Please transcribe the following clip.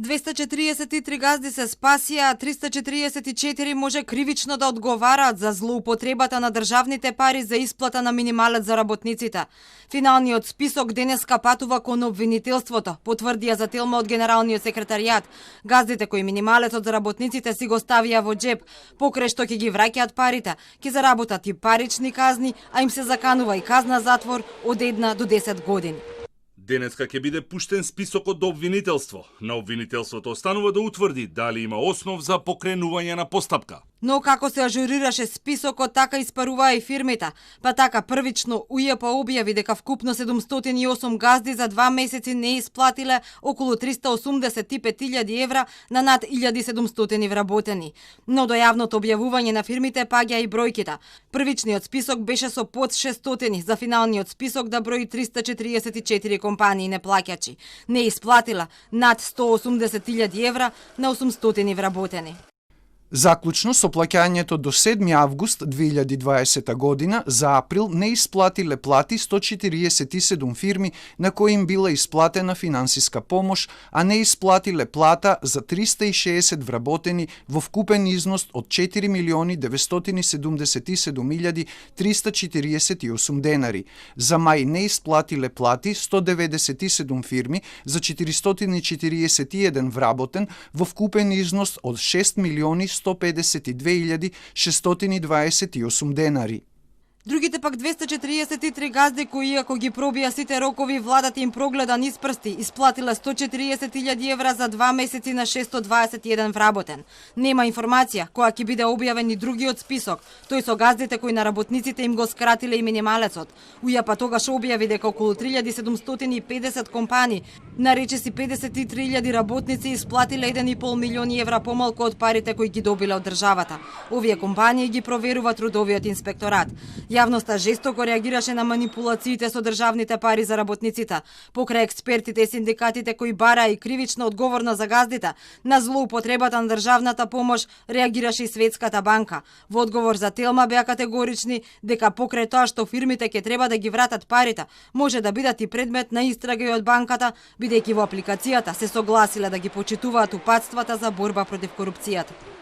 243 газди се спасија, а 344 може кривично да одговараат за злоупотребата на државните пари за исплата на минималец за работниците. Финалниот список денеска патува кон обвинителството, потврдија за Телма од Генералниот секретаријат. Газдите кои минималецот за работниците си го ставија во джеб, покрај што ќе ги враќаат парите, ќе заработат и парични казни, а им се заканува и казна затвор од 1 до 10 години. Денеска ќе биде пуштен списокот до обвинителство. На обвинителството останува да утврди дали има основ за покренување на постапка. Но како се ажурираше списокот, така испаруваа и фирмите. Па така првично УЈП објави дека вкупно 708 газди за 2 месеци не исплатиле околу 385.000 евра на над 1700 вработени. Но до јавното објавување на фирмите паѓа и бројките. Првичниот список беше со под 600, за финалниот список да брои 344 компании неплаќачи. Не исплатила над 180.000 евра на 800 вработени. Заклучно со плаќањето до 7 август 2020 година, за април не исплатиле плати 147 фирми на кои им била исплатена финансиска помош, а не исплатиле плата за 360 вработени во вкупен износ од 4.977.348 денари. За мај не исплатиле плати 197 фирми за 441 вработен во вкупен износ од 6.152.628 денари. Другите пак 243 газди кои, иако ги пробија сите рокови, владата им прогледа низ прсти, исплатила 140.000 евра за 2 месеци на 621 вработен. Нема информација која ќе биде објавен и другиот список, тој со газдите кои на работниците им го скратиле и минималецот. УЈП тогаш објави дека околу 3750 компании, наречиси 53.000 работници, исплатиле 1,5 милиони евра помалку од парите кои ги добиле од државата. Овие компании ги проверува трудовиот инспекторат. Јавноста жестоко реагираше на манипулациите со државните пари за работниците. Покрај експертите и синдикатите кои бараа и кривична одговорност за газдите, на злоупотребата на државната помош реагираше и Светската банка. Во одговор за Телма беа категорични дека покрај тоа што фирмите ќе треба да ги вратат парите, може да бидат и предмет на истрага и од банката, бидејќи во апликацијата се согласиле да ги почитуваат упатствата за борба против корупцијата.